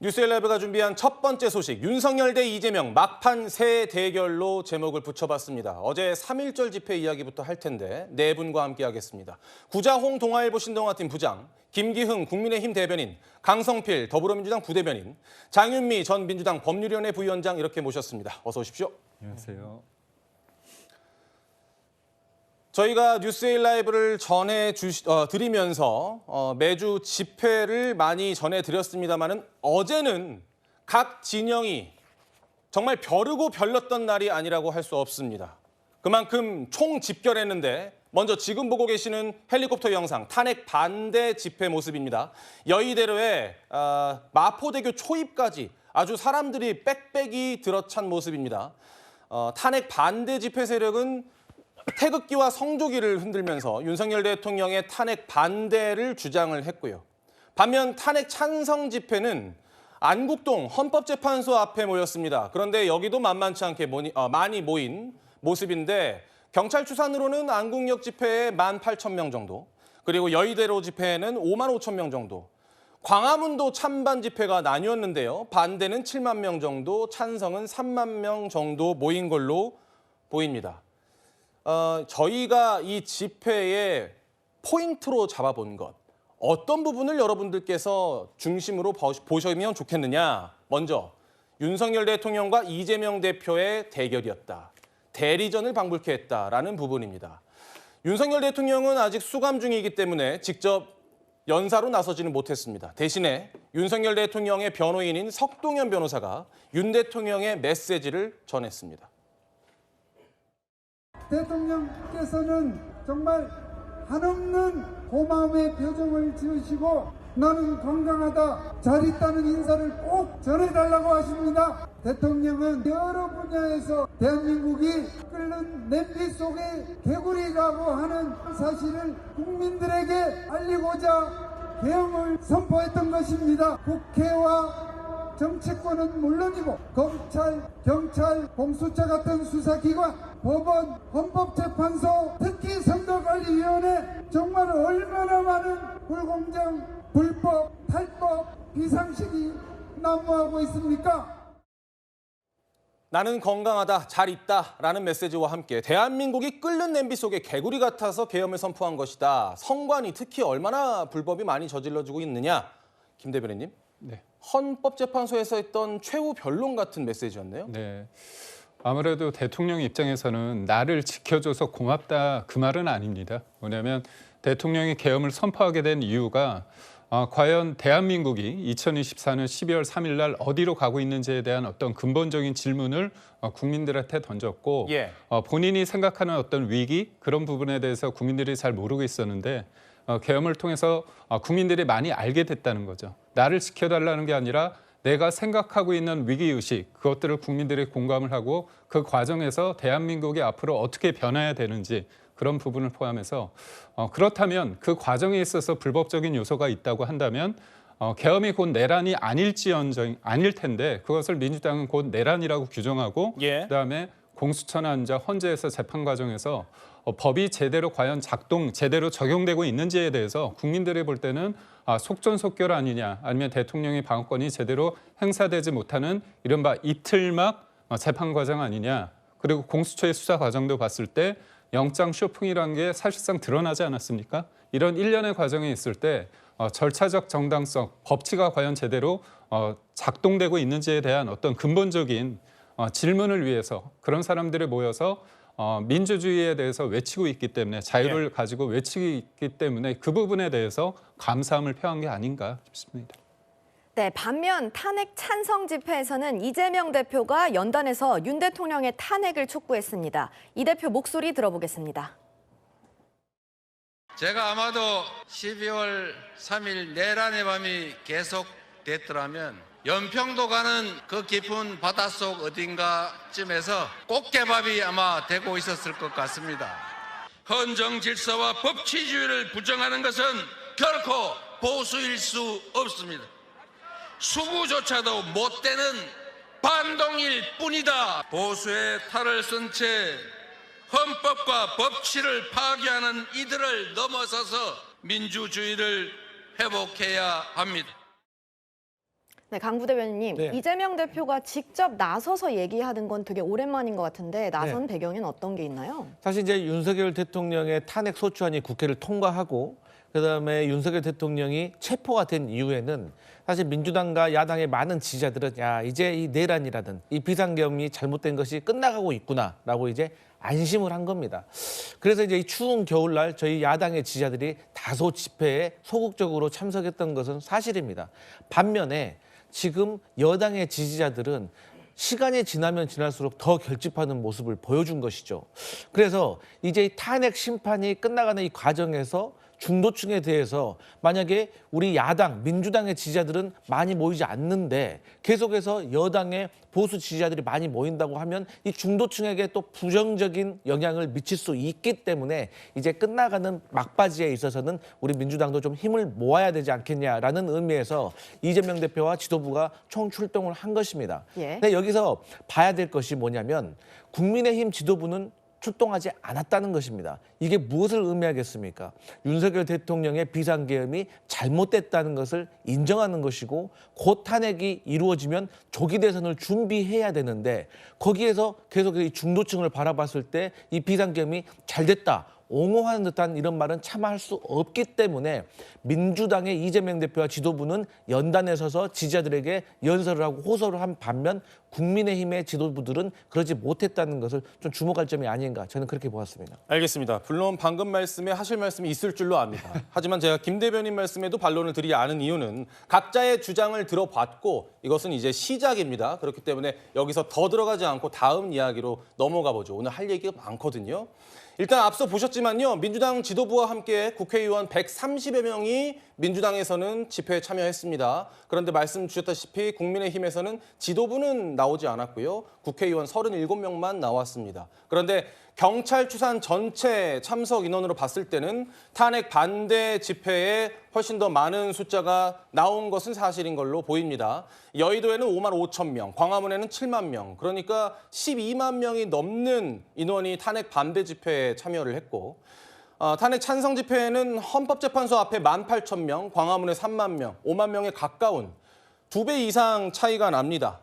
뉴스엘라이브가 준비한 첫 번째 소식, 윤석열 대 이재명 막판 새 대결로 제목을 붙여봤습니다. 어제 3.1절 집회 이야기부터 할 텐데 네 분과 함께하겠습니다. 구자홍 동아일보 신동아팀 부장, 김기흥 국민의힘 대변인, 강성필 더불어민주당 부대변인, 장윤미 전 민주당 법률위원회 부위원장 이렇게 모셨습니다. 어서 오십시오. 안녕하세요. 저희가 뉴스엘라이브를 드리면서 매주 집회를 많이 전해드렸습니다마는 어제는 각 진영이 정말 벼르고 별렀던 날이 아니라고 할 수 없습니다. 그만큼 총집결했는데 먼저 지금 보고 계시는 헬리콥터 영상, 탄핵 반대 집회 모습입니다. 여의대로에 마포대교 초입까지 아주 사람들이 빽빽이 들어찬 모습입니다. 탄핵 반대 집회 세력은 태극기와 성조기를 흔들면서 윤석열 대통령의 탄핵 반대를 주장을 했고요. 반면 탄핵 찬성 집회는 안국동 헌법재판소 앞에 모였습니다. 그런데 여기도 만만치 않게 많이 모인 모습인데 경찰 추산으로는 안국역 집회에 18,000명 정도, 그리고 여의대로 집회에는 55,000명 정도, 광화문도 찬반 집회가 나뉘었는데요. 반대는 7만 명 정도, 찬성은 3만 명 정도 모인 걸로 보입니다. 저희가 이 집회의 포인트로 잡아본 것, 어떤 부분을 여러분들께서 중심으로 보시면 좋겠느냐. 먼저 윤석열 대통령과 이재명 대표의 대결이었다. 대리전을 방불케 했다라는 부분입니다. 윤석열 대통령은 아직 수감 중이기 때문에 직접 연사로 나서지는 못했습니다. 대신에 윤석열 대통령의 변호인인 석동현 변호사가 윤 대통령의 메시지를 전했습니다. 대통령께서는 정말 한없는 고마움의 표정을 지으시고 나는 건강하다, 잘 있다는 인사를 꼭 전해달라고 하십니다. 대통령은 여러 분야에서 대한민국이 끓는 냄비 속의 개구리라고 하는 사실을 국민들에게 알리고자 개혁을 선포했던 것입니다. 국회와 정치권은 물론이고 검찰, 경찰, 공수처 같은 수사기관, 법원, 헌법재판소, 특히 선거관리위원회 정말 얼마나 많은 불공정, 불법, 탈법, 비상식이 난무하고 있습니까? 나는 건강하다, 잘 있다라는 메시지와 함께 대한민국이 끓는 냄비 속에 개구리 같아서 계엄을 선포한 것이다. 선관위 특히 얼마나 불법이 많이 저질러지고 있느냐. 김 대변인님. 네. 헌법재판소에서 했던 최후 변론 같은 메시지였네요. 네. 아무래도 대통령 입장에서는 나를 지켜줘서 고맙다 그 말은 아닙니다. 뭐냐면 대통령이 계엄을 선포하게 된 이유가 과연 대한민국이 2024년 12월 3일 날 어디로 가고 있는지에 대한 어떤 근본적인 질문을 국민들한테 던졌고 본인이 생각하는 어떤 위기 그런 부분에 대해서 국민들이 잘 모르고 있었는데 계엄을 통해서 국민들이 많이 알게 됐다는 거죠. 나를 지켜달라는 게 아니라 내가 생각하고 있는 위기의식 그것들을 국민들이 공감을 하고 그 과정에서 대한민국이 앞으로 어떻게 변해야 되는지 그런 부분을 포함해서 그렇다면 그 과정에 있어서 불법적인 요소가 있다고 한다면 계엄이 곧 내란이 아닐 텐데 그것을 민주당은 곧 내란이라고 규정하고 그다음에 공수처나 이제 헌재에서 재판 과정에서 법이 제대로 과연 제대로 적용되고 있는지에 대해서 국민들이 볼 때는 속전속결 아니냐 아니면 대통령의 방어권이 제대로 행사되지 못하는 이른바 이틀막 재판 과정 아니냐 그리고 공수처의 수사 과정도 봤을 때 영장 쇼핑이라는 게 사실상 드러나지 않았습니까? 이런 일련의 과정이 있을 때 절차적 정당성, 법치가 과연 제대로 작동되고 있는지에 대한 어떤 근본적인 질문을 위해서 그런 사람들이 모여서 민주주의에 대해서 외치고 있기 때문에 자유를 가지고 외치고 있기 때문에 그 부분에 대해서 감사함을 표한 게 아닌가 싶습니다. 네, 반면 탄핵 찬성 집회에서는 이재명 대표가 연단에서 윤 대통령의 탄핵을 촉구했습니다. 이 대표 목소리 들어보겠습니다. 제가 아마도 12월 3일 내란의 밤이 계속됐더라면 연평도 가는 그 깊은 바닷속 어딘가쯤에서 꽃게밥이 아마 되고 있었을 것 같습니다. 헌정 질서와 법치주의를 부정하는 것은 결코 보수일 수 없습니다. 수구조차도 못 되는 반동일 뿐이다. 보수의 탈을 쓴 채 헌법과 법치를 파괴하는 이들을 넘어서서 민주주의를 회복해야 합니다. 네, 강 부대변인님, 네. 이재명 대표가 직접 나서서 얘기하는 건 되게 오랜만인 것 같은데 나선 네. 배경엔 어떤 게 있나요? 사실 이제 윤석열 대통령의 탄핵 소추안이 국회를 통과하고 그다음에 윤석열 대통령이 체포가 된 이후에는 사실 민주당과 야당의 많은 지지자들은 야 이제 이 내란이라든 이 비상계엄이 잘못된 것이 끝나가고 있구나라고 이제 안심을 한 겁니다. 그래서 이제 이 추운 겨울날 저희 야당의 지지자들이 다소 집회에 소극적으로 참석했던 것은 사실입니다. 반면에 지금 여당의 지지자들은 시간이 지나면 지날수록 더 결집하는 모습을 보여준 것이죠. 그래서 이제 이 탄핵 심판이 끝나가는 이 과정에서 중도층에 대해서 만약에 우리 야당, 민주당의 지지자들은 많이 모이지 않는데 계속해서 여당의 보수 지지자들이 많이 모인다고 하면 이 중도층에게 또 부정적인 영향을 미칠 수 있기 때문에 이제 끝나가는 막바지에 있어서는 우리 민주당도 좀 힘을 모아야 되지 않겠냐라는 의미에서 이재명 대표와 지도부가 총출동을 한 것입니다. 예. 근데 여기서 봐야 될 것이 뭐냐면 국민의힘 지도부는 출동하지 않았다는 것입니다. 이게 무엇을 의미하겠습니까? 윤석열 대통령의 비상계엄이 잘못됐다는 것을 인정하는 것이고 곧 탄핵이 이루어지면 조기 대선을 준비해야 되는데 거기에서 계속 이 중도층을 바라봤을 때 이 비상계엄이 잘됐다. 옹호하는 듯한 이런 말은 차마 할 수 없기 때문에 민주당의 이재명 대표와 지도부는 연단에 서서 지지자들에게 연설을 하고 호소를 한 반면 국민의힘의 지도부들은 그러지 못했다는 것을 좀 주목할 점이 아닌가 저는 그렇게 보았습니다. 알겠습니다. 물론 방금 말씀에 하실 말씀이 있을 줄로 압니다. 하지만 제가 김 대변인 말씀에도 반론을 드리지 않은 이유는 각자의 주장을 들어봤고 이것은 이제 시작입니다. 그렇기 때문에 여기서 더 들어가지 않고 다음 이야기로 넘어가 보죠. 오늘 할 얘기가 많거든요. 일단 앞서 보셨지만요. 민주당 지도부와 함께 국회의원 130여 명이 민주당에서는 집회에 참여했습니다. 그런데 말씀 주셨다시피 국민의힘에서는 지도부는 나오지 않았고요. 국회의원 37명만 나왔습니다. 그런데 경찰 추산 전체 참석 인원으로 봤을 때는 탄핵 반대 집회에 훨씬 더 많은 숫자가 나온 것은 사실인 걸로 보입니다. 여의도에는 5만 5천 명, 광화문에는 7만 명, 그러니까 12만 명이 넘는 인원이 탄핵 반대 집회에 참여를 했고 탄핵 찬성 집회에는 헌법재판소 앞에 18,000명, 광화문에 3만 명, 5만 명에 가까운 2배 이상 차이가 납니다.